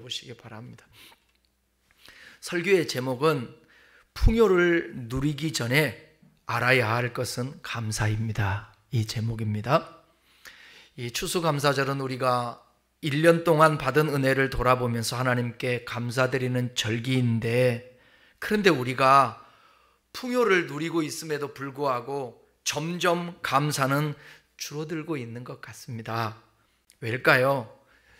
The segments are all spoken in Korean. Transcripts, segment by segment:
들어보시기 바랍니다. 설교의 제목은 풍요를 누리기 전에 알아야 할 것은 감사입니다. 이 제목입니다. 이 추수감사절은 우리가 1년 동안 받은 은혜를 돌아보면서 하나님께 감사드리는 절기인데, 그런데 우리가 풍요를 누리고 있음에도 불구하고 점점 감사는 줄어들고 있는 것 같습니다. 왜일까요?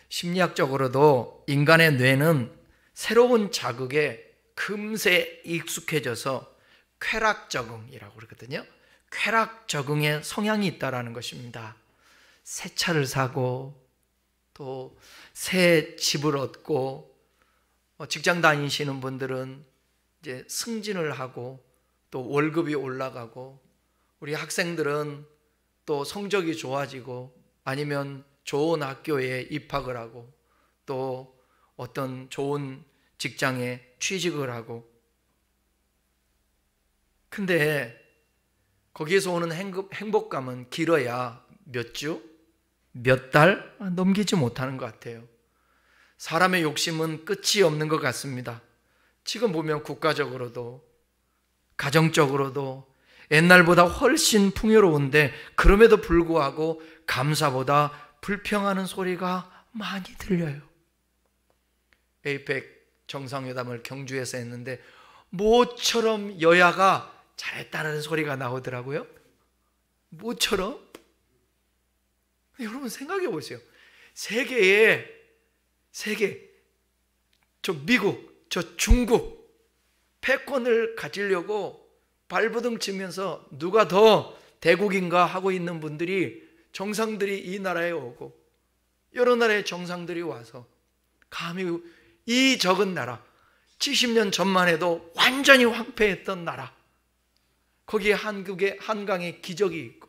심리학적으로도 인간의 뇌는 새로운 자극에 금세 익숙해져서 쾌락 적응이라고 그러거든요. 쾌락 적응의 성향이 있다는 것입니다. 새 차를 사고 또 새 집을 얻고, 직장 다니시는 분들은 이제 승진을 하고 또 월급이 올라가고, 우리 학생들은 또 성적이 좋아지고 아니면 좋은 학교에 입학을 하고 또 어떤 좋은 직장에 취직을 하고, 근데 거기에서 오는 행복감은 길어야 몇 주, 몇 달 넘기지 못하는 것 같아요. 사람의 욕심은 끝이 없는 것 같습니다. 지금 보면 국가적으로도 가정적으로도 옛날보다 훨씬 풍요로운데, 그럼에도 불구하고 감사보다 불평하는 소리가 많이 들려요. 에이펙 정상회담을 경주에서 했는데 모처럼 여야가 잘했다는 소리가 나오더라고요. 모처럼. 여러분 생각해 보세요. 세계, 저 미국, 저 중국 패권을 가지려고 발버둥 치면서 누가 더 대국인가 하고 있는 분들이, 정상들이 이 나라에 오고 여러 나라의 정상들이 와서 감히 이 적은 나라, 70년 전만 해도 완전히 황폐했던 나라, 거기에 한강에 기적이 있고,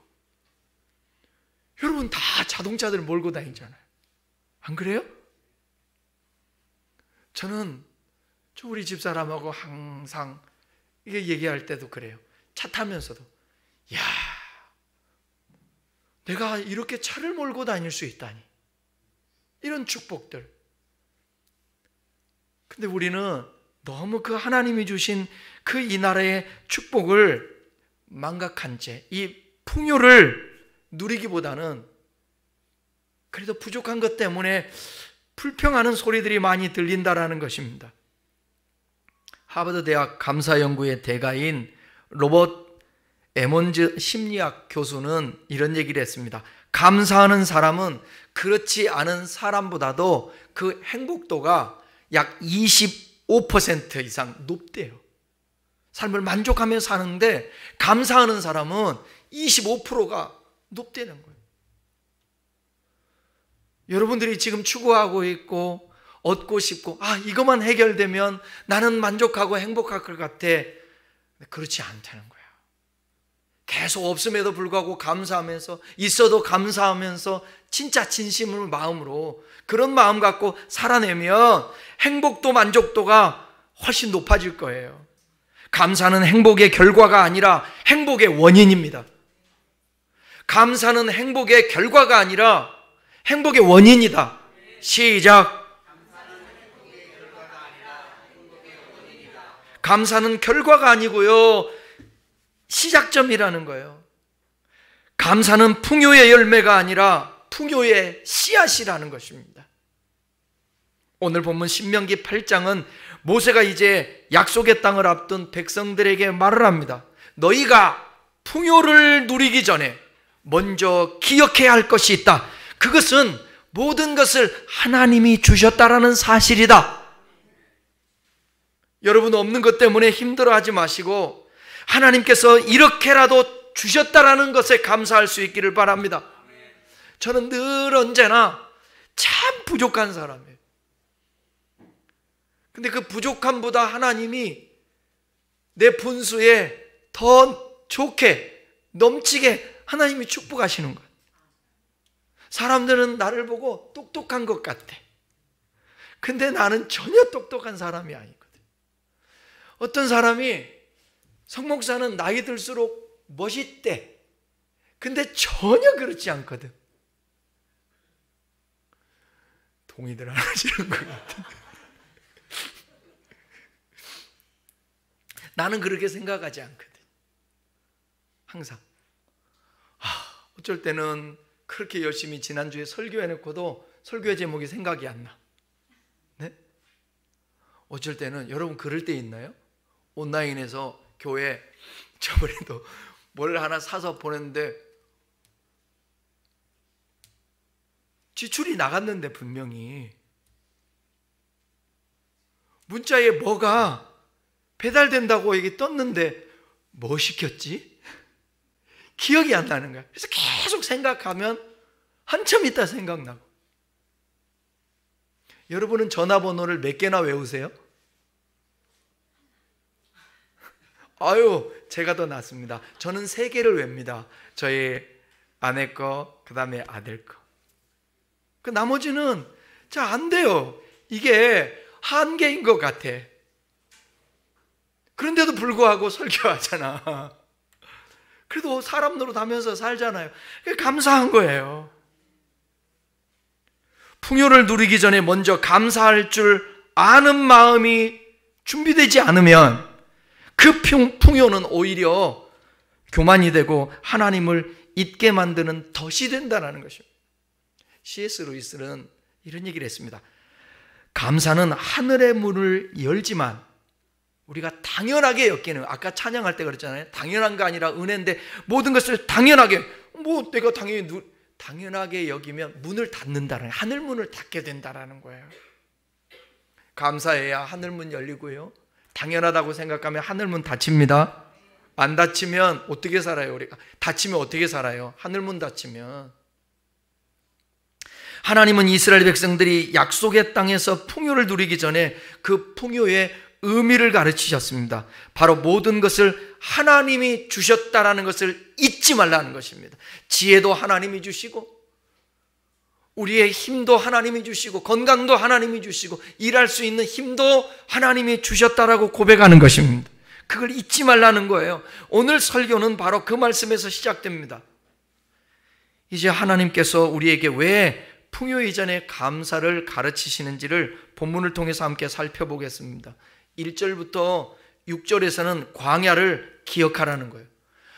여러분 다 자동차들 몰고 다니잖아요. 안 그래요? 저는 우리 집사람하고 항상 이게 얘기할 때도 그래요. 차 타면서도, 야, 내가 이렇게 차를 몰고 다닐 수 있다니, 이런 축복들. 근데 우리는 너무 그 하나님이 주신 그 이 나라의 축복을 망각한 채 이 풍요를 누리기보다는 그래도 부족한 것 때문에 불평하는 소리들이 많이 들린다라는 것입니다. 하버드 대학 감사연구의 대가인 로버트 에몬즈 심리학 교수는 이런 얘기를 했습니다. 감사하는 사람은 그렇지 않은 사람보다도 그 행복도가 약 25% 이상 높대요. 삶을 만족하며 사는데 감사하는 사람은 25%가 높다는 거예요. 여러분들이 지금 추구하고 있고 얻고 싶고, 이것만 해결되면 나는 만족하고 행복할 것 같아. 그렇지 않다는 거예요. 계속 없음에도 불구하고 감사하면서, 있어도 감사하면서 진짜 진심으로 마음으로 그런 마음 갖고 살아내면 행복도 만족도가 훨씬 높아질 거예요. 감사는 행복의 결과가 아니라 행복의 원인입니다. 감사는 행복의 결과가 아니라 행복의 원인이다. 시작. 감사는 결과가 아니고요, 시작점이라는 거예요. 감사는 풍요의 열매가 아니라 풍요의 씨앗이라는 것입니다. 오늘 본문 신명기 8장은 모세가 이제 약속의 땅을 앞둔 백성들에게 말을 합니다. 너희가 풍요를 누리기 전에 먼저 기억해야 할 것이 있다. 그것은 모든 것을 하나님이 주셨다라는 사실이다. 여러분, 없는 것 때문에 힘들어하지 마시고 하나님께서 이렇게라도 주셨다라는 것에 감사할 수 있기를 바랍니다. 저는 늘 언제나 참 부족한 사람이에요. 근데 그 부족함보다 하나님이 내 분수에 더 좋게 넘치게 하나님이 축복하시는 거예요. 사람들은 나를 보고 똑똑한 것 같아. 근데 나는 전혀 똑똑한 사람이 아니거든. 어떤 사람이 성목사는 나이 들수록 멋있대. 근데 전혀 그렇지 않거든. 동의들 안 하시는 것 같은데. 나는 그렇게 생각하지 않거든. 항상 어쩔 때는 그렇게 열심히 지난주에 설교해놓고도 설교의 제목이 생각이 안 나. 네? 어쩔 때는 여러분 그럴 때 있나요? 온라인에서 교회 저번에도 뭘 하나 사서 보냈는데 지출이 나갔는데 분명히 문자에 뭐가 배달된다고 이게 떴는데 뭐 시켰지? 기억이 안 나는 거야. 그래서 계속 생각하면 한참 있다 생각나고. 여러분은 전화번호를 몇 개나 외우세요? 아유, 제가 더 낫습니다. 저는 3개를 외웁니다. 저희 아내 거, 그 다음에 아들 거. 그 나머지는 잘 안 돼요. 이게 한계인 것 같아. 그런데도 불구하고 설교하잖아. 그래도 사람 노릇하면서 살잖아요. 감사한 거예요. 풍요를 누리기 전에 먼저 감사할 줄 아는 마음이 준비되지 않으면 그 풍요는 오히려 교만이 되고 하나님을 잊게 만드는 덫이 된다는 것입니다. C.S. 루이스는 이런 얘기를 했습니다. 감사는 하늘의 문을 열지만 우리가 당연하게 여기는, 아까 찬양할 때 그랬잖아요. 당연한 거 아니라 은혜인데 모든 것을 당연하게, 내가 당연하게 여기면 문을 닫는다는, 하늘 문을 닫게 된다라는 거예요. 감사해야 하늘 문 열리고요. 당연하다고 생각하면 하늘 문 닫힙니다. 안 닫히면 어떻게 살아요? 우리가 닫히면 어떻게 살아요? 하늘 문 닫히면. 하나님은 이스라엘 백성들이 약속의 땅에서 풍요를 누리기 전에 그 풍요의 의미를 가르치셨습니다. 바로 모든 것을 하나님이 주셨다라는 것을 잊지 말라는 것입니다. 지혜도 하나님이 주시고, 우리의 힘도 하나님이 주시고, 건강도 하나님이 주시고, 일할 수 있는 힘도 하나님이 주셨다라고 고백하는 것입니다. 그걸 잊지 말라는 거예요. 오늘 설교는 바로 그 말씀에서 시작됩니다. 이제 하나님께서 우리에게 왜 풍요 이전에 감사를 가르치시는지를 본문을 통해서 함께 살펴보겠습니다. 1절부터 6절에서는 광야를 기억하라는 거예요.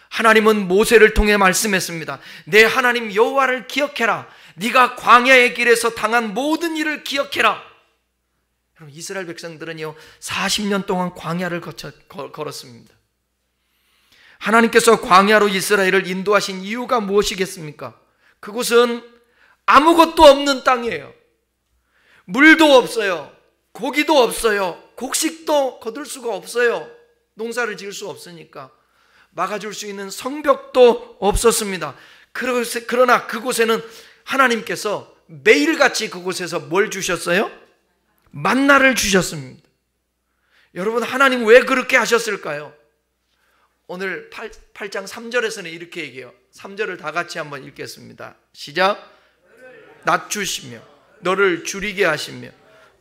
하나님은 모세를 통해 말씀했습니다. 내 하나님 여호와를 기억해라. 네가 광야의 길에서 당한 모든 일을 기억해라. 여러분, 이스라엘 백성들은요 40년 동안 광야를 걸었습니다. 하나님께서 광야로 이스라엘을 인도하신 이유가 무엇이겠습니까? 그곳은 아무것도 없는 땅이에요. 물도 없어요. 고기도 없어요. 곡식도 거둘 수가 없어요. 농사를 지을 수 없으니까. 막아줄 수 있는 성벽도 없었습니다. 그러나 그곳에는 하나님께서 매일같이 그곳에서 뭘 주셨어요? 만나를 주셨습니다. 여러분, 하나님 왜 그렇게 하셨을까요? 오늘 8장 3절에서는 이렇게 얘기해요. 3절을 다 같이 한번 읽겠습니다. 시작. 낮추시며 너를 줄이게 하시며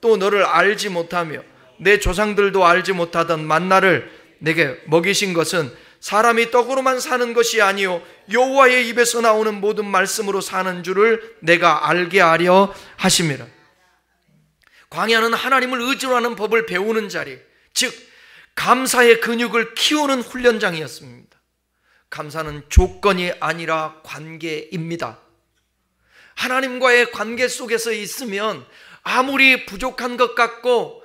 또 너를 알지 못하며 내 조상들도 알지 못하던 만나를 내게 먹이신 것은 사람이 떡으로만 사는 것이 아니요 여호와의 입에서 나오는 모든 말씀으로 사는 줄을 내가 알게 하려 하심이라. 광야는 하나님을 의지로 하는 법을 배우는 자리, 즉 감사의 근육을 키우는 훈련장이었습니다. 감사는 조건이 아니라 관계입니다. 하나님과의 관계 속에서 있으면 아무리 부족한 것 같고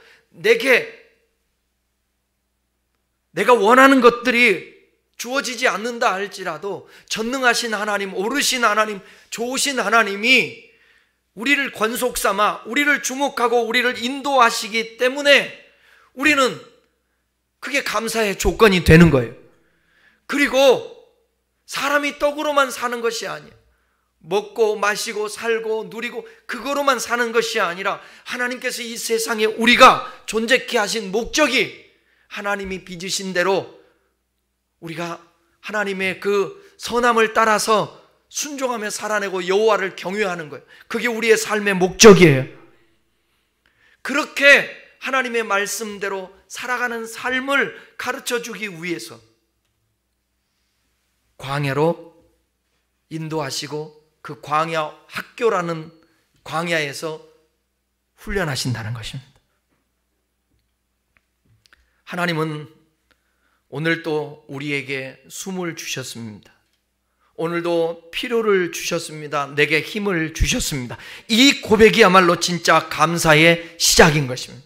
내가 원하는 것들이 주어지지 않는다 할지라도 전능하신 하나님, 오르신 하나님, 좋으신 하나님이 우리를 권속 삼아 우리를 주목하고 우리를 인도하시기 때문에 우리는 그게 감사의 조건이 되는 거예요. 그리고 사람이 떡으로만 사는 것이 아니에요. 먹고 마시고 살고 누리고 그거로만 사는 것이 아니라 하나님께서 이 세상에 우리가 존재케 하신 목적이 하나님이 빚으신 대로 우리가 하나님의 그 선함을 따라서 순종하며 살아내고 여호와를 경외하는 거예요. 그게 우리의 삶의 목적이에요. 그렇게 하나님의 말씀대로 살아가는 삶을 가르쳐주기 위해서 광야로 인도하시고 그 광야 학교라는 광야에서 훈련하신다는 것입니다. 하나님은 오늘도 우리에게 숨을 주셨습니다. 오늘도 필요를 주셨습니다. 내게 힘을 주셨습니다. 이 고백이야말로 진짜 감사의 시작인 것입니다.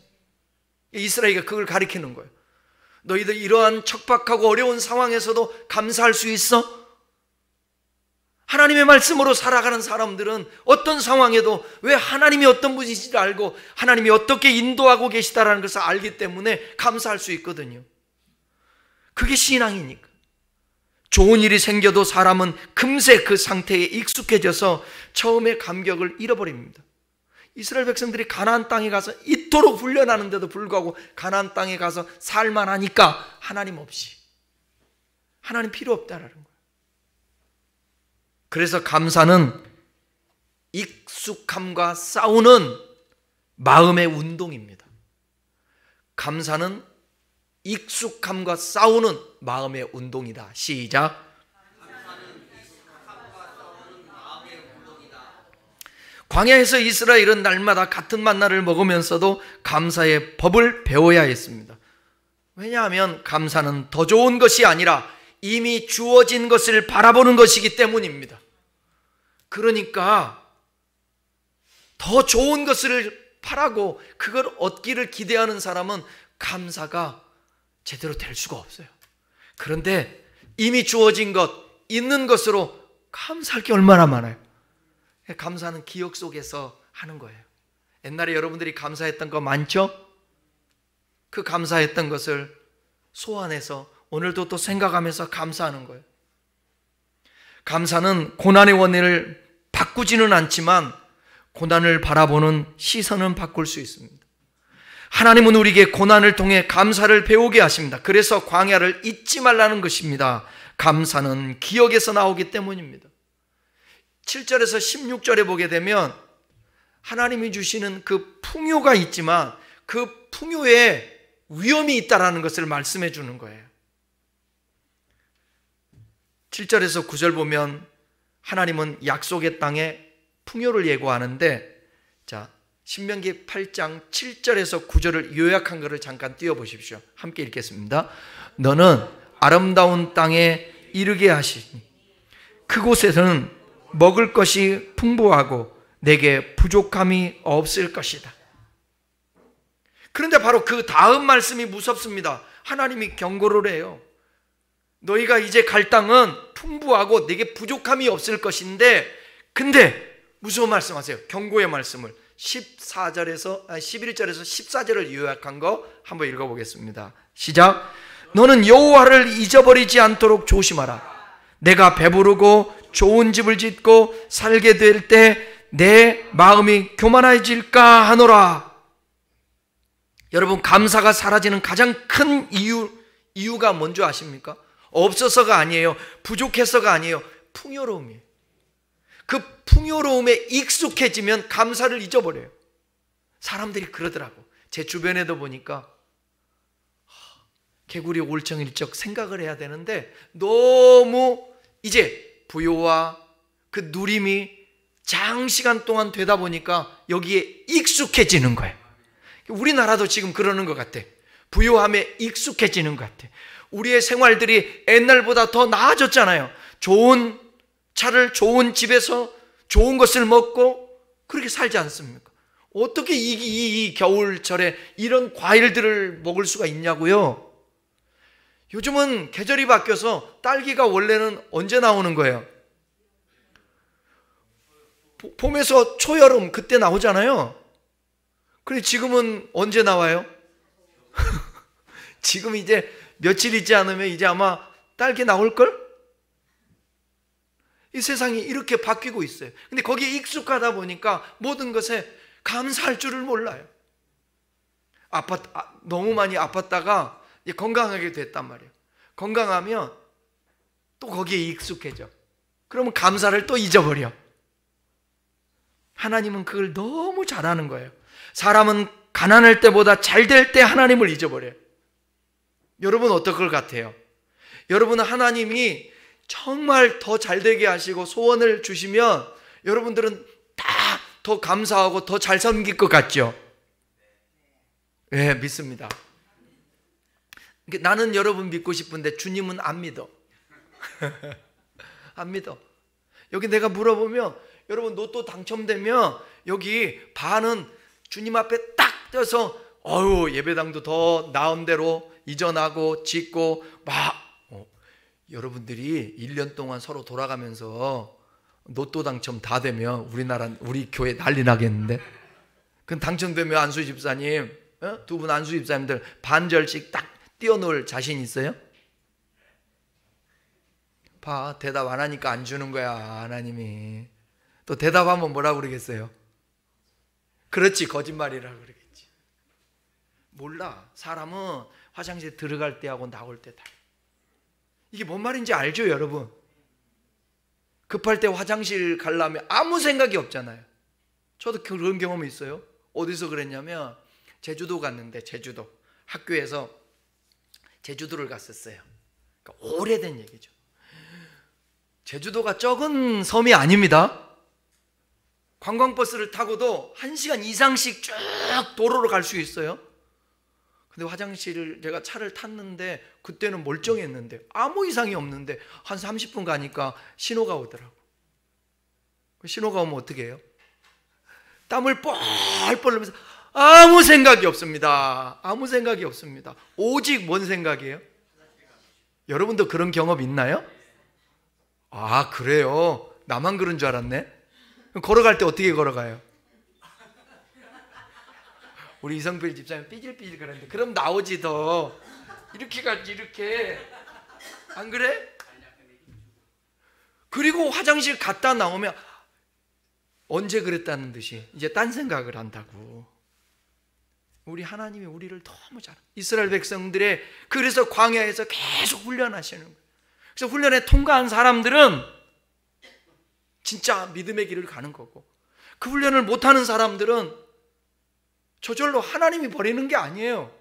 이스라엘이 그걸 가리키는 거예요. 너희들 이러한 척박하고 어려운 상황에서도 감사할 수 있어? 하나님의 말씀으로 살아가는 사람들은 어떤 상황에도 왜 하나님이 어떤 분이신지를 알고 하나님이 어떻게 인도하고 계시다라는 것을 알기 때문에 감사할 수 있거든요. 그게 신앙이니까. 좋은 일이 생겨도 사람은 금세 그 상태에 익숙해져서 처음에 감격을 잃어버립니다. 이스라엘 백성들이 가나안 땅에 가서 이토록 훈련하는데도 불구하고 가나안 땅에 가서 살만하니까 하나님 없이, 하나님 필요 없다라는 거예요. 그래서 감사는 익숙함과 싸우는 마음의 운동입니다. 감사는 익숙함과 싸우는 마음의 운동이다. 시작. 광야에서 이스라엘은 날마다 같은 만나를 먹으면서도 감사의 법을 배워야 했습니다. 왜냐하면 감사는 더 좋은 것이 아니라 이미 주어진 것을 바라보는 것이기 때문입니다. 그러니까 더 좋은 것을 바라고 그걸 얻기를 기대하는 사람은 감사가 제대로 될 수가 없어요. 그런데 이미 주어진 것, 있는 것으로 감사할 게 얼마나 많아요. 감사는 기억 속에서 하는 거예요. 옛날에 여러분들이 감사했던 거 많죠? 그 감사했던 것을 소환해서 오늘도 또 생각하면서 감사하는 거예요. 감사는 고난의 원인을 바꾸지는 않지만 고난을 바라보는 시선은 바꿀 수 있습니다. 하나님은 우리에게 고난을 통해 감사를 배우게 하십니다. 그래서 광야를 잊지 말라는 것입니다. 감사는 기억에서 나오기 때문입니다. 7절에서 16절에 보게 되면 하나님이 주시는 그 풍요가 있지만 그 풍요에 위험이 있다는 것을 말씀해 주는 거예요. 7절에서 9절 보면 하나님은 약속의 땅에 풍요를 예고하는데, 자, 신명기 8장 7절에서 9절을 요약한 것을 잠깐 띄워보십시오. 함께 읽겠습니다. 너는 아름다운 땅에 이르게 하시니 그곳에서는 먹을 것이 풍부하고 내게 부족함이 없을 것이다. 그런데 바로 그 다음 말씀이 무섭습니다. 하나님이 경고를 해요. 너희가 이제 갈 땅은 풍부하고 내게 부족함이 없을 것인데, 근데 무서운 말씀하세요. 경고의 말씀을 11절에서 14절을 요약한 거 한번 읽어보겠습니다. 시작. 너는 여호와를 잊어버리지 않도록 조심하라. 내가 배부르고 좋은 집을 짓고 살게 될 때 내 마음이 교만해질까 하노라. 여러분, 감사가 사라지는 가장 큰 이유가 뭔지 아십니까? 없어서가 아니에요. 부족해서가 아니에요. 풍요로움이에요. 그 풍요로움에 익숙해지면 감사를 잊어버려요. 사람들이 그러더라고. 제 주변에도 보니까 개구리 올청일적 생각을 해야 되는데 너무 이제 부요와 그 누림이 장시간 동안 되다 보니까 여기에 익숙해지는 거예요. 우리나라도 지금 그러는 것 같아. 부요함에 익숙해지는 것 같아. 우리의 생활들이 옛날보다 더 나아졌잖아요. 좋은 차를 좋은 집에서 좋은 것을 먹고 그렇게 살지 않습니까? 어떻게 이 겨울철에 이런 과일들을 먹을 수가 있냐고요? 요즘은 계절이 바뀌어서 딸기가 원래는 언제 나오는 거예요? 봄에서 초여름 그때 나오잖아요. 그런데 지금은 언제 나와요? 지금 이제 며칠 있지 않으면 이제 아마 딸기 나올걸? 이 세상이 이렇게 바뀌고 있어요. 근데 거기에 익숙하다 보니까 모든 것에 감사할 줄을 몰라요. 너무 많이 아팠다가 건강하게 됐단 말이에요. 건강하면 또 거기에 익숙해져. 그러면 감사를 또 잊어버려. 하나님은 그걸 너무 잘하는 거예요. 사람은 가난할 때보다 잘 될 때 하나님을 잊어버려요. 여러분 어떨 것 같아요? 여러분은 하나님이 정말 더 잘 되게 하시고 소원을 주시면 여러분들은 다 더 감사하고 더 잘 섬길 것 같죠? 네, 믿습니다. 나는 여러분 믿고 싶은데 주님은 안 믿어. 안 믿어. 여기 내가 물어보면 여러분 로또 당첨되면 여기 반은 주님 앞에 딱 떼서 예배당도 더 나은 대로 이전하고 짓고 막 여러분들이 1년 동안 서로 돌아가면서 로또 당첨 다 되면 우리 교회 난리 나겠는데? 그럼 당첨되면 안수 집사님, 두 분 안수 집사님들 반절씩 딱 띄워놓을 자신 있어요? 봐, 대답 안 하니까 안 주는 거야, 하나님이. 또 대답하면 뭐라고 그러겠어요? 그렇지, 거짓말이라고 그러겠지. 몰라. 사람은 화장실 들어갈 때하고 나올 때 달라. 이게 뭔 말인지 알죠, 여러분? 급할 때 화장실 가려면 아무 생각이 없잖아요. 저도 그런 경험이 있어요. 어디서 그랬냐면 제주도 갔는데, 제주도 학교에서 제주도를 갔었어요. 그러니까 오래된 얘기죠. 제주도가 적은 섬이 아닙니다. 관광버스를 타고도 1시간 이상씩 쭉 도로로 갈 수 있어요. 근데 화장실을 제가 차를 탔는데 그때는 멀쩡했는데 아무 이상이 없는데 한 30분 가니까 신호가 오더라고. 신호가 오면 어떻게 해요? 땀을 뻘뻘 흘리면서 아무 생각이 없습니다. 아무 생각이 없습니다. 오직 뭔 생각이에요? 여러분도 그런 경험 있나요? 아, 그래요? 나만 그런 줄 알았네. 걸어갈 때 어떻게 걸어가요? 우리 이성필 집사님 삐질삐질 그러는데 그럼 나오지 더. 이렇게 가지, 이렇게. 안 그래? 그리고 화장실 갔다 나오면 언제 그랬다는 듯이 이제 딴 생각을 한다고. 우리 하나님이 우리를 너무 잘, 이스라엘 백성들의 그래서 광야에서 계속 훈련하시는 거예요. 그래서 훈련에 통과한 사람들은 진짜 믿음의 길을 가는 거고, 그 훈련을 못하는 사람들은 저절로 하나님이 버리는 게 아니에요.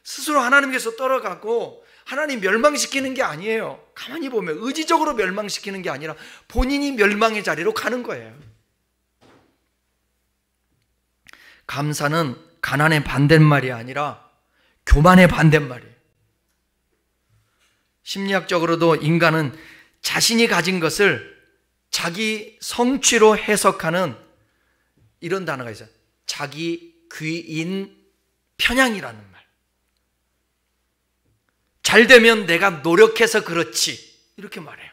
스스로 하나님께서 떨어가고 하나님 멸망시키는 게 아니에요. 가만히 보면 의지적으로 멸망시키는 게 아니라 본인이 멸망의 자리로 가는 거예요. 감사는 가난의 반대말이 아니라 교만의 반대말이에요. 심리학적으로도 인간은 자신이 가진 것을 자기 성취로 해석하는 이런 단어가 있어요. 자기 귀인 편향이라는 말. 잘 되면 내가 노력해서 그렇지, 이렇게 말해요.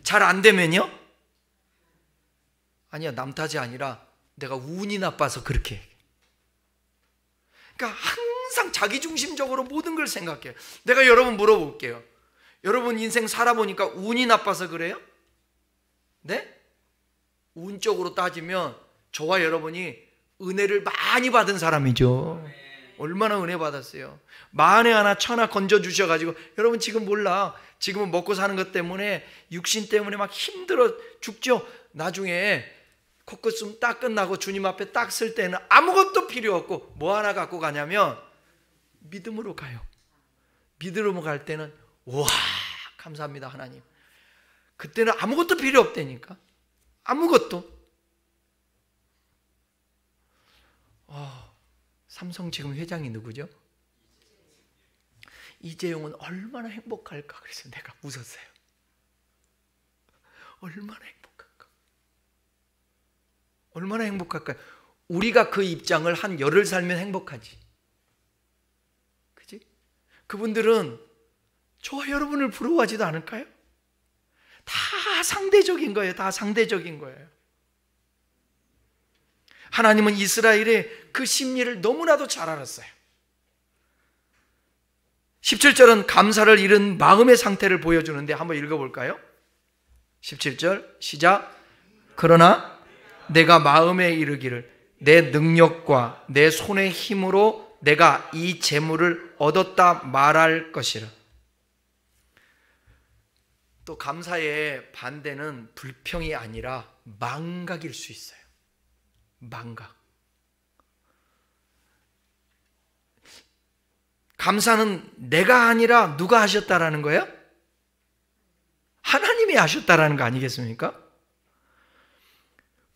잘 안 되면요? 아니야, 남 탓이 아니라 내가 운이 나빠서 그렇게 해. 그러니까 항상 자기중심적으로 모든 걸 생각해요. 내가 여러분 물어볼게요. 여러분 인생 살아보니까 운이 나빠서 그래요? 네? 운적으로 따지면 저와 여러분이 은혜를 많이 받은 사람이죠. 얼마나 은혜 받았어요. 만에 하나 천하 건져주셔가지고, 여러분 지금 몰라, 지금은 먹고 사는 것 때문에 육신 때문에 막 힘들어 죽죠. 나중에 코끝숨 딱 끝나고 주님 앞에 딱 쓸 때는 아무것도 필요 없고 뭐 하나 갖고 가냐면 믿음으로 가요. 믿음으로 갈 때는 우와 감사합니다 하나님. 그때는 아무것도 필요 없다니까. 아무것도. 삼성 지금 회장이 누구죠? 이재용은 얼마나 행복할까. 그래서 내가 웃었어요. 얼마나 행복할까. 얼마나 행복할까요? 우리가 그 입장을 한 열흘 살면 행복하지. 그지? 그분들은 저와 여러분을 부러워하지도 않을까요? 다 상대적인 거예요. 다 상대적인 거예요. 하나님은 이스라엘의 그 심리를 너무나도 잘 알았어요. 17절은 감사를 잃은 마음의 상태를 보여주는데 한번 읽어볼까요? 17절 시작. 그러나 내가 마음에 이르기를 내 능력과 내 손의 힘으로 내가 이 재물을 얻었다 말할 것이라. 또 감사의 반대는 불평이 아니라 망각일 수 있어요. 망각. 감사는 내가 아니라 누가 하셨다라는 거예요? 하나님이 하셨다라는 거 아니겠습니까?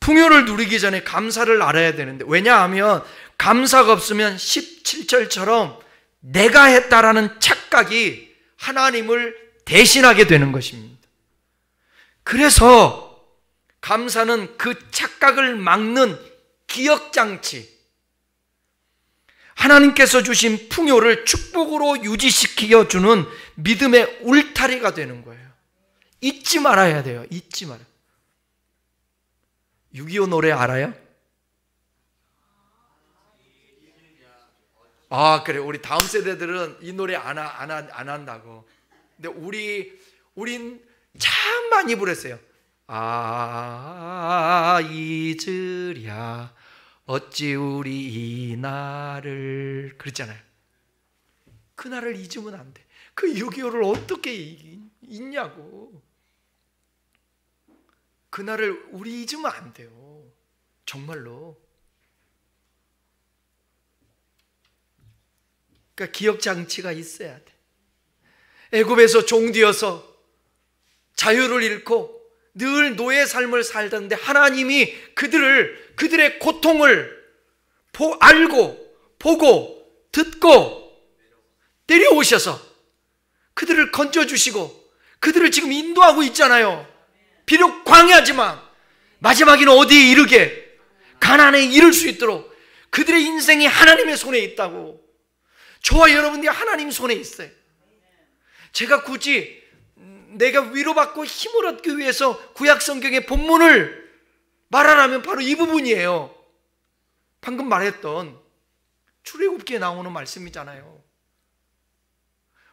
풍요를 누리기 전에 감사를 알아야 되는데, 왜냐하면 감사가 없으면 17절처럼 내가 했다라는 착 착각이 하나님을 대신하게 되는 것입니다. 그래서 감사는 그 착각을 막는 기억장치, 하나님께서 주신 풍요를 축복으로 유지시켜주는 믿음의 울타리가 되는 거예요. 잊지 말아야 돼요. 잊지 말아요. 6.25 노래 알아요? 아, 그래. 우리 다음 세대들은 이 노래 안 한다고. 근데 우린 참 많이 부르세요. 잊으랴 어찌 우리 이 날을, 그랬잖아요. 그 날을 잊으면 안 돼. 그 6.25를 어떻게 잊냐고. 그 날을 우리 잊으면 안 돼요. 정말로. 그러니까 기억장치가 있어야 돼. 애굽에서 종되어서 자유를 잃고 늘 노예 삶을 살던데 하나님이 그들의 고통을 알고 보고 듣고 내려오셔서 그들을 건져주시고 그들을 지금 인도하고 있잖아요. 비록 광야지만 마지막에는 어디에 이르게, 가나안에 이를 수 있도록 그들의 인생이 하나님의 손에 있다고. 저와 여러분들이 하나님 손에 있어요. 제가 굳이 내가 위로받고 힘을 얻기 위해서 구약 성경의 본문을 말하라면 바로 이 부분이에요. 방금 말했던 출애굽기에 나오는 말씀이잖아요.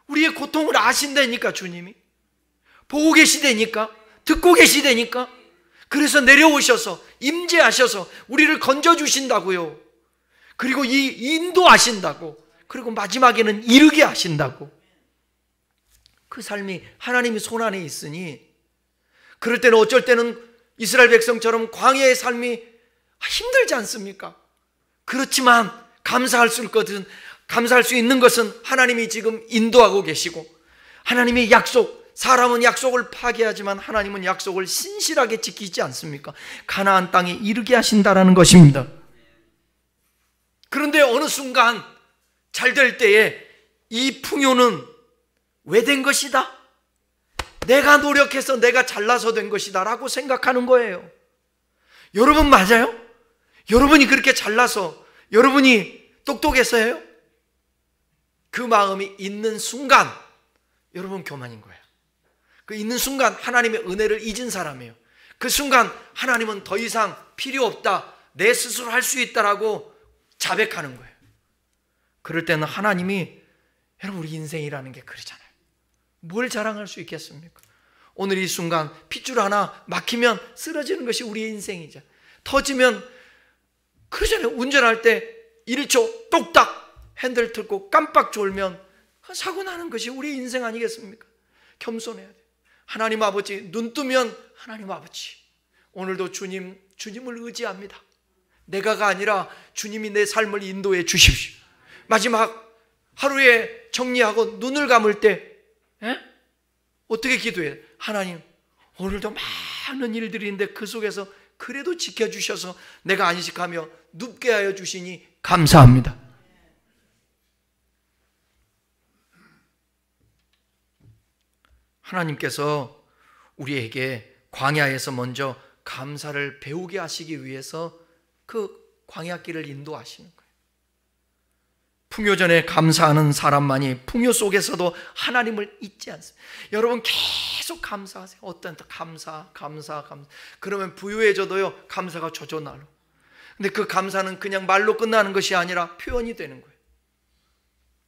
우리의 고통을 아신다니까, 주님이 보고 계시다니까, 듣고 계시다니까. 그래서 내려오셔서 임재하셔서 우리를 건져주신다고요. 그리고 인도하신다고. 그리고 마지막에는 이르게 하신다고. 그 삶이 하나님의 손안에 있으니, 그럴 때는 어쩔 때는 이스라엘 백성처럼 광야의 삶이 힘들지 않습니까? 그렇지만 감사할 수 있는 것은 하나님이 지금 인도하고 계시고, 하나님의 약속, 사람은 약속을 파기하지만 하나님은 약속을 신실하게 지키지 않습니까? 가나안 땅에 이르게 하신다라는 것입니다. 그런데 어느 순간 잘 될 때에 이 풍요는 왜 된 것이다? 내가 노력해서 내가 잘나서 된 것이다 라고 생각하는 거예요. 여러분 맞아요? 여러분이 그렇게 잘나서, 여러분이 똑똑해서요? 그 마음이 있는 순간 여러분 교만인 거예요. 그 있는 순간 하나님의 은혜를 잊은 사람이에요. 그 순간 하나님은 더 이상 필요 없다, 내 스스로 할 수 있다라고 자백하는 거예요. 그럴 때는 하나님이, 여러분 우리 인생이라는 게 그러잖아요. 뭘 자랑할 수 있겠습니까? 오늘 이 순간 핏줄 하나 막히면 쓰러지는 것이 우리의 인생이죠. 터지면 그러잖아요. 운전할 때 1초 똑딱 핸들 틀고 깜빡 졸면 사고 나는 것이 우리의 인생 아니겠습니까? 겸손해야 돼요. 하나님 아버지, 눈 뜨면 하나님 아버지, 오늘도 주님을 의지합니다. 내가가 아니라 주님이 내 삶을 인도해 주십시오. 마지막 하루에 정리하고 눈을 감을 때 어떻게 기도해요? 하나님, 오늘도 많은 일들이 있는데 그 속에서 그래도 지켜주셔서 내가 안식하며 눕게 하여 주시니 감사합니다. 하나님께서 우리에게 광야에서 먼저 감사를 배우게 하시기 위해서 그 광야길을 인도하시는 거예요. 풍요전에 감사하는 사람만이 풍요 속에서도 하나님을 잊지 않습니다. 여러분 계속 감사하세요. 어떤 감사. 그러면 부유해져도요, 감사가 조조날로. 근데 그 감사는 그냥 말로 끝나는 것이 아니라 표현이 되는 거예요.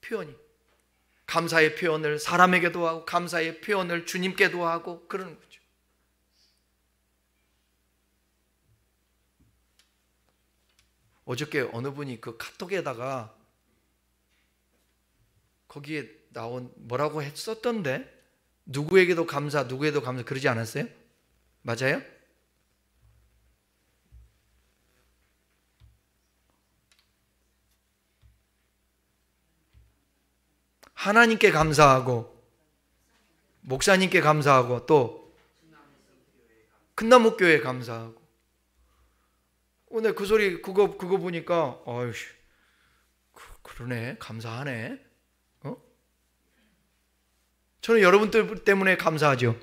표현이. 감사의 표현을 사람에게도 하고 감사의 표현을 주님께도 하고 그러는 거죠. 어저께 어느 분이 그 카톡에다가 거기에 나온 뭐라고 했었던데, 누구에게도 감사, 누구에도 감사, 그러지 않았어요? 맞아요? 하나님께 감사하고 목사님께 감사하고 또 큰나무 교회에 감사하고. 오늘 그 소리 그거 보니까 어휴, 그러네, 감사하네. 저는 여러분들 때문에 감사하죠.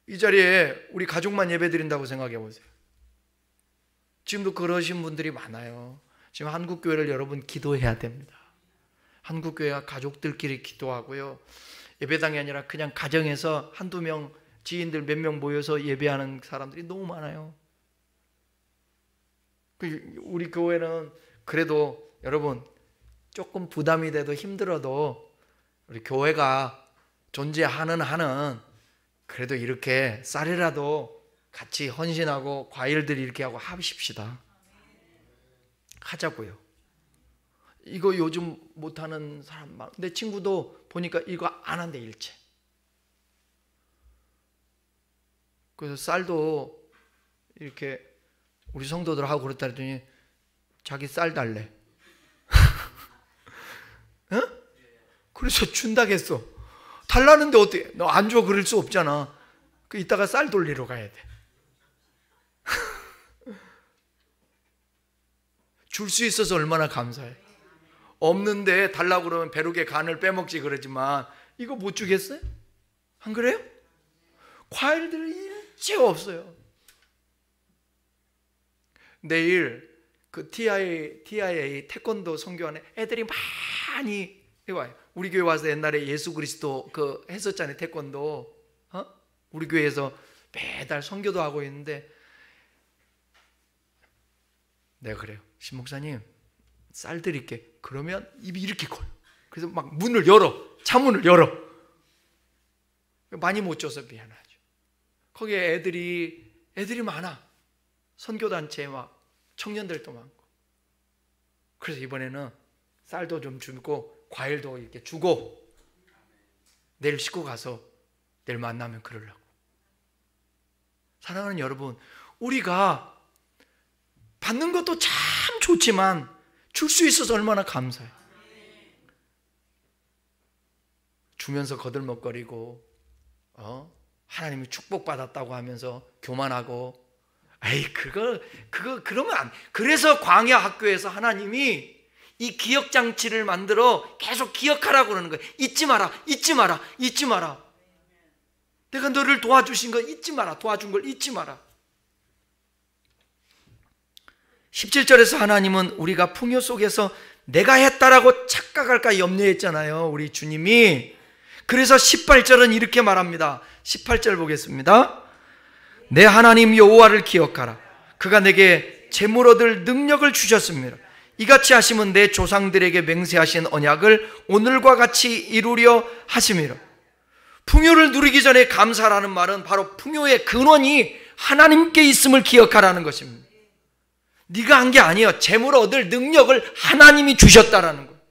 이 자리에 우리 가족만 예배드린다고 생각해 보세요. 지금도 그러신 분들이 많아요. 지금 한국교회를 여러분 기도해야 됩니다. 한국교회가 가족들끼리 기도하고요, 예배당이 아니라 그냥 가정에서 한두 명, 지인들 몇 명 모여서 예배하는 사람들이 너무 많아요. 우리 교회는 그래도 여러분 조금 부담이 돼도 힘들어도 우리 교회가 존재하는 한은 그래도 이렇게 쌀이라도 같이 헌신하고 과일들 이렇게 하고 합십시다. 하자고요. 이거 요즘 못하는 사람 많아. 내 친구도 보니까 이거 안 한대, 일체. 그래서 쌀도 이렇게 우리 성도들하고 그랬다 했더니 자기 쌀 달래. 어? 그래서 준다겠어. 달라는데 어떻게, 너 안 줘 그럴 수 없잖아. 그 이따가 쌀 돌리러 가야 돼. 줄 수 있어서 얼마나 감사해. 없는데 달라고 그러면 벼룩의 간을 빼먹지 그러지만 이거 못 주겠어요? 안 그래요? 과일들 일체 없어요. 내일 그 TIA 태권도 선교원에 애들이 많이 와요. 우리 교회 와서 옛날에 예수 그리스도 그 했었잖아요, 태권도. 우리 교회에서 매달 선교도 하고 있는데 내가 그래요. 신 목사님 쌀 드릴게. 그러면 입이 이렇게 커요. 그래서 막 문을 열어, 차문을 열어. 많이 못 줘서 미안하죠. 거기에 애들이 많아. 선교단체 막 청년들도 많고. 그래서 이번에는 쌀도 좀 주고 과일도 이렇게 주고 내일 싣고 가서 내일 만나면 그러려고. 사랑하는 여러분, 우리가 받는 것도 참 좋지만 줄 수 있어서 얼마나 감사해요. 주면서 거들먹거리고 하나님이 축복받았다고 하면서 교만하고, 에이 그러면 안. 그래서 광야 학교에서 하나님이 이 기억장치를 만들어 계속 기억하라고 그러는 거예요. 잊지 마라, 잊지 마라, 잊지 마라. 내가 너를 도와주신 거 잊지 마라, 도와준 걸 잊지 마라. 17절에서 하나님은 우리가 풍요 속에서 내가 했다라고 착각할까 염려했잖아요, 우리 주님이. 그래서 18절은 이렇게 말합니다. 18절 보겠습니다. 내 하나님 여호와를 기억하라. 그가 내게 재물 얻을 능력을 주셨습니다. 이같이 하시면 내 조상들에게 맹세하신 언약을 오늘과 같이 이루려 하심이라. 풍요를 누리기 전에 감사라는 말은 바로 풍요의 근원이 하나님께 있음을 기억하라는 것입니다. 네가 한 게 아니에요. 재물 얻을 능력을 하나님이 주셨다라는 거예요.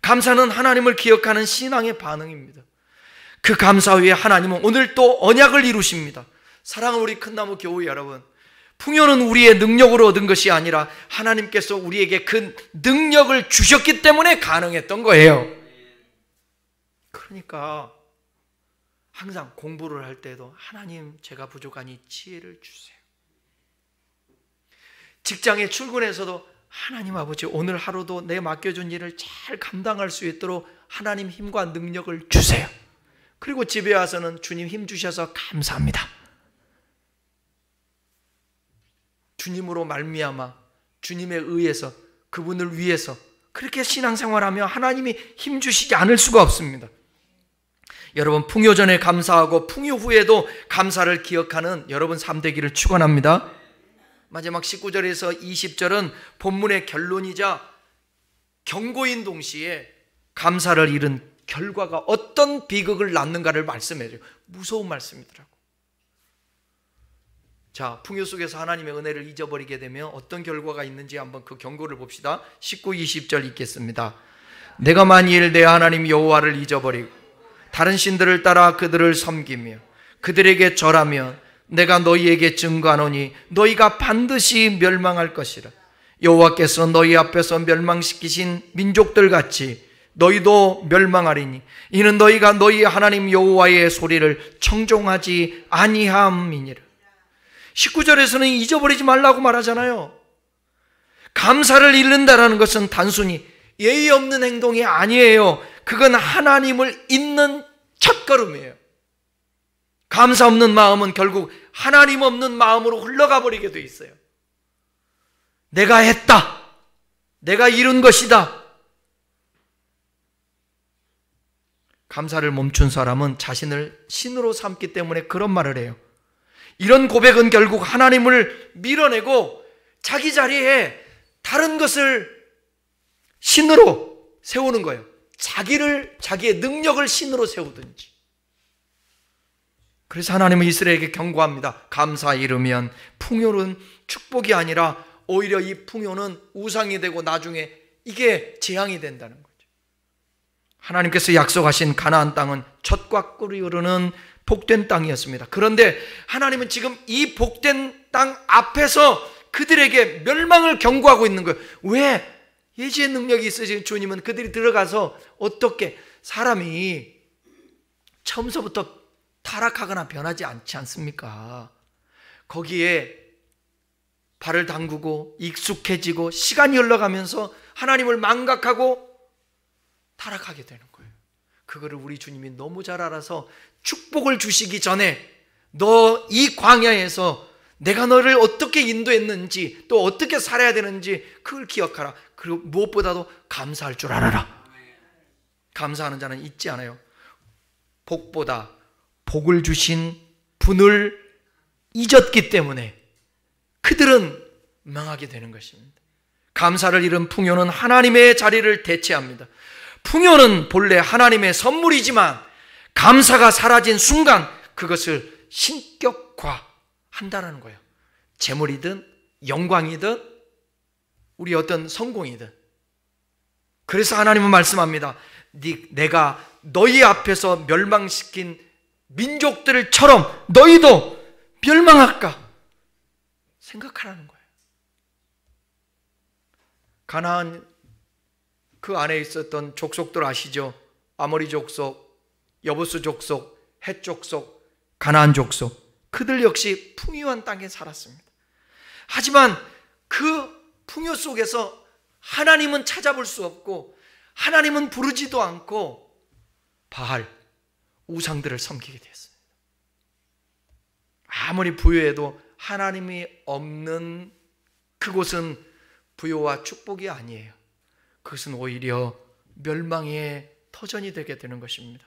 감사는 하나님을 기억하는 신앙의 반응입니다. 그 감사 후에 하나님은 오늘 또 언약을 이루십니다. 사랑하는 우리 큰나무 교회 여러분, 풍요는 우리의 능력으로 얻은 것이 아니라 하나님께서 우리에게 그 능력을 주셨기 때문에 가능했던 거예요. 그러니까 항상 공부를 할 때도 하나님, 제가 부족하니 지혜를 주세요. 직장에 출근해서도 하나님 아버지, 오늘 하루도 내 맡겨준 일을 잘 감당할 수 있도록 하나님 힘과 능력을 주세요. 그리고 집에 와서는 주님 힘 주셔서 감사합니다. 주님으로 말미암아 주님에 의해서, 그분을 위해서 그렇게 신앙생활하며 하나님이 힘 주시지 않을 수가 없습니다. 여러분, 풍요 전에 감사하고 풍요 후에도 감사를 기억하는 여러분 삶 되기를 축원합니다. 마지막 19절에서 20절은 본문의 결론이자 경고인 동시에 감사를 잃은 결과가 어떤 비극을 낳는가를 말씀해줘요. 무서운 말씀이더라고. 자, 풍요 속에서 하나님의 은혜를 잊어버리게 되면 어떤 결과가 있는지 한번 그 경고를 봅시다. 19, 20절 읽겠습니다. 내가 만일 내 하나님 여호와를 잊어버리고 다른 신들을 따라 그들을 섬기며 그들에게 절하면 내가 너희에게 증거하노니 너희가 반드시 멸망할 것이라. 여호와께서 너희 앞에서 멸망시키신 민족들 같이 너희도 멸망하리니 이는 너희가 너희 하나님 여호와의 소리를 청종하지 아니함이니라. 19절에서는 잊어버리지 말라고 말하잖아요. 감사를 잃는다라는 것은 단순히 예의 없는 행동이 아니에요. 그건 하나님을 잊는 첫걸음이에요. 감사 없는 마음은 결국 하나님 없는 마음으로 흘러가 버리게 돼 있어요. 내가 했다, 내가 이룬 것이다. 감사를 멈춘 사람은 자신을 신으로 삼기 때문에 그런 말을 해요. 이런 고백은 결국 하나님을 밀어내고 자기 자리에 다른 것을 신으로 세우는 거예요. 자기의 능력을 신으로 세우든지. 그래서 하나님은 이스라엘에게 경고합니다. 감사 잃으면 풍요는 축복이 아니라 오히려 이 풍요는 우상이 되고 나중에 이게 재앙이 된다는 거죠. 하나님께서 약속하신 가나안 땅은 젖과 꿀이 흐르는 복된 땅이었습니다. 그런데 하나님은 지금 이 복된 땅 앞에서 그들에게 멸망을 경고하고 있는 거예요. 왜? 예지의 능력이 있으신 주님은 그들이 들어가서 어떻게 사람이 처음서부터 타락하거나 변하지 않지 않습니까? 거기에 발을 담그고 익숙해지고 시간이 흘러가면서 하나님을 망각하고 타락하게 되는 거예요. 그거를 우리 주님이 너무 잘 알아서 축복을 주시기 전에 너 이 광야에서 내가 너를 어떻게 인도했는지 또 어떻게 살아야 되는지 그걸 기억하라. 그리고 무엇보다도 감사할 줄 알아라. 감사하는 자는 잊지 않아요. 복보다 복을 주신 분을 잊었기 때문에 그들은 망하게 되는 것입니다. 감사를 잃은 풍요는 하나님의 자리를 대체합니다. 풍요는 본래 하나님의 선물이지만 감사가 사라진 순간 그것을 신격화한다는 거예요. 재물이든 영광이든 우리 어떤 성공이든. 그래서 하나님은 말씀합니다. 내가 너희 앞에서 멸망시킨 민족들처럼 너희도 멸망할까 생각하라는 거예요. 가나안 그 안에 있었던 족속들 아시죠? 아모리 족속, 여부스 족속, 헷 족속, 가나안 족속, 그들 역시 풍요한 땅에 살았습니다. 하지만 그 풍요 속에서 하나님은 찾아볼 수 없고 하나님은 부르지도 않고 바알, 우상들을 섬기게 됐습니다. 아무리 부유해도 하나님이 없는 그곳은 부요와 축복이 아니에요. 그것은 오히려 멸망의 터전이 되게 되는 것입니다.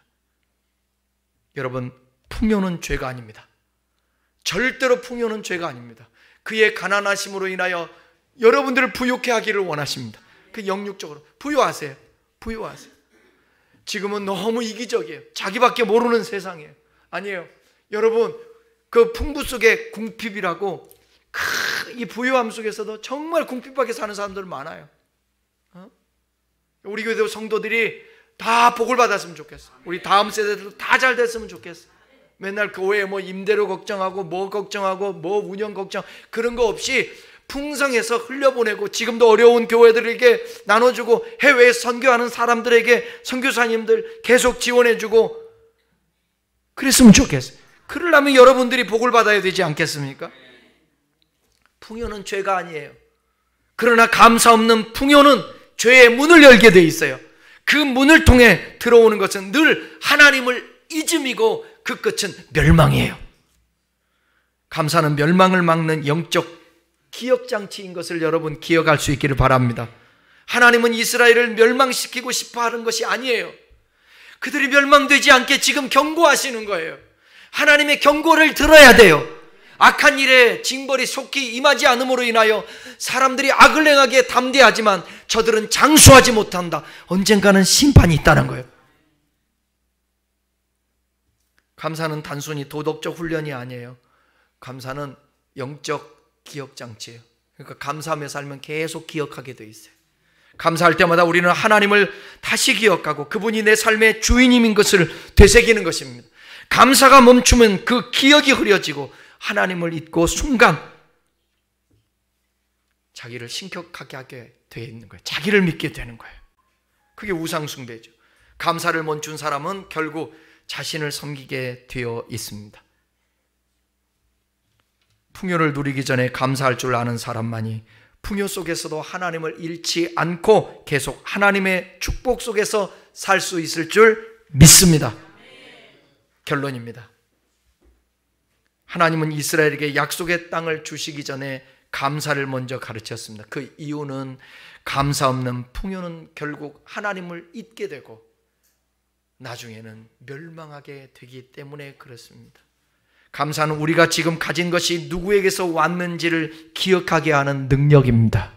여러분, 풍요는 죄가 아닙니다. 절대로 풍요는 죄가 아닙니다. 그의 가난하심으로 인하여 여러분들을 부유케 하기를 원하십니다. 그 영육적으로 부유하세요. 부유하세요. 지금은 너무 이기적이에요. 자기밖에 모르는 세상이에요. 아니에요. 여러분, 그 풍부 속에 궁핍이라고 이 부유함 속에서도 정말 궁핍하게 사는 사람들 많아요. 우리 교회도 성도들이 다 복을 받았으면 좋겠어. 우리 다음 세대들도 다 잘 됐으면 좋겠어. 맨날 교회에 뭐 임대료 걱정하고 뭐 걱정하고 뭐 운영 걱정 그런 거 없이 풍성해서 흘려보내고 지금도 어려운 교회들에게 나눠주고 해외에 선교하는 사람들에게 선교사님들 계속 지원해주고 그랬으면 좋겠어요. 그러려면 여러분들이 복을 받아야 되지 않겠습니까? 풍요는 죄가 아니에요. 그러나 감사 없는 풍요는 죄의 문을 열게 돼 있어요. 그 문을 통해 들어오는 것은 늘 하나님을 잊음이고 그 끝은 멸망이에요. 감사는 멸망을 막는 영적 기억장치인 것을 여러분 기억할 수 있기를 바랍니다. 하나님은 이스라엘을 멸망시키고 싶어 하는 것이 아니에요. 그들이 멸망되지 않게 지금 경고하시는 거예요. 하나님의 경고를 들어야 돼요. 악한 일에 징벌이 속히 임하지 않음으로 인하여 사람들이 악을 행하기에 담대하지만 저들은 장수하지 못한다. 언젠가는 심판이 있다는 거예요. 감사는 단순히 도덕적 훈련이 아니에요. 감사는 영적 기억장치예요. 그러니까 감사하며 살면 계속 기억하게 돼 있어요. 감사할 때마다 우리는 하나님을 다시 기억하고 그분이 내 삶의 주인님인 것을 되새기는 것입니다. 감사가 멈추면 그 기억이 흐려지고 하나님을 잊고 순간 자기를 신격하게 하게 되어 있는 거예요. 자기를 믿게 되는 거예요. 그게 우상숭배죠. 감사를 멈춘 사람은 결국 자신을 섬기게 되어 있습니다. 풍요를 누리기 전에 감사할 줄 아는 사람만이 풍요 속에서도 하나님을 잃지 않고 계속 하나님의 축복 속에서 살 수 있을 줄 믿습니다. 결론입니다. 하나님은 이스라엘에게 약속의 땅을 주시기 전에 감사를 먼저 가르쳤습니다. 그 이유는 감사 없는 풍요는 결국 하나님을 잊게 되고 나중에는 멸망하게 되기 때문에 그렇습니다. 감사는 우리가 지금 가진 것이 누구에게서 왔는지를 기억하게 하는 능력입니다.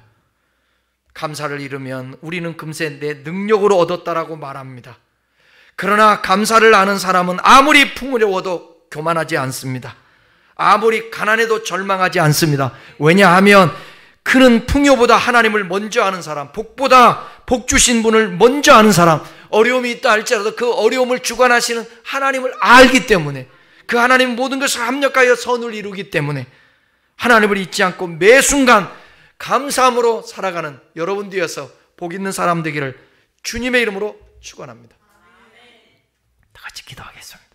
감사를 잃으면 우리는 금세 내 능력으로 얻었다라고 말합니다. 그러나 감사를 아는 사람은 아무리 풍요로워도 교만하지 않습니다. 아무리 가난해도 절망하지 않습니다. 왜냐하면 그는 풍요보다 하나님을 먼저 아는 사람, 복보다 복 주신 분을 먼저 아는 사람, 어려움이 있다 할지라도 그 어려움을 주관하시는 하나님을 알기 때문에, 그 하나님 모든 것을 합력하여 선을 이루기 때문에 하나님을 잊지 않고 매 순간 감사함으로 살아가는 여러분 되어서 복 있는 사람 되기를 주님의 이름으로 축원합니다. 다 같이 기도하겠습니다.